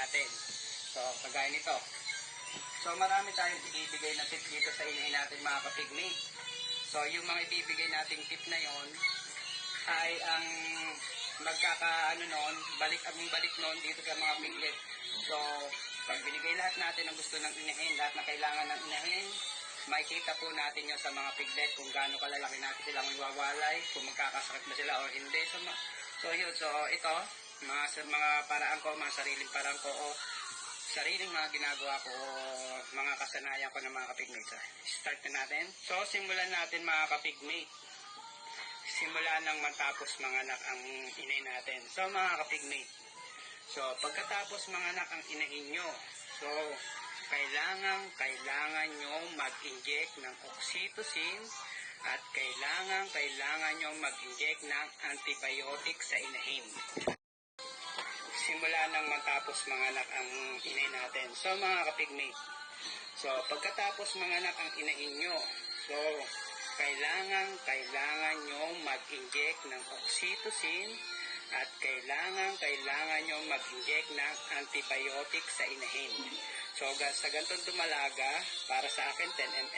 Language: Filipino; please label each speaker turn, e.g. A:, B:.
A: natin. So, kagaya nito. So, marami tayong ibibigay na tip dito sa inahin natin mga kapigmate. So, yung mga ibibigay nating tip na yon ay ang balik noon dito sa mga piglet. So, pag binigay lahat natin ang gusto ng inahin, lahat na kailangan ng inahin, makikita po natin yun sa mga piglet kung gaano kalalaki natin silang iwawalay, kung magkakasakit ba sila o hindi. So ito, mga paraan ko, mga sariling paraan ko o sariling mga ginagawa ko o mga kasanayan ko ng mga kapigmate. So, start na natin. So, simulan natin mga kapigmate. Simula nang matapos manganak ang inay natin. So, mga kapigmate. So, pagkatapos manganak ang inahin nyo, so, kailangan nyo mag-inject ng oxytocin at kailangan nyo mag-inject ng antibiotic sa inahin. Simula nang matapos manganak ang inay natin. So, mga kapigmate. So, pagkatapos manganak ang inahin nyo, so, kailangan nyo mag-inject ng oxytocin at kailangan nyo mag-inject ng antibiotic sa inahin. So, sa ganitong dumalaga, para sa akin, 10 ml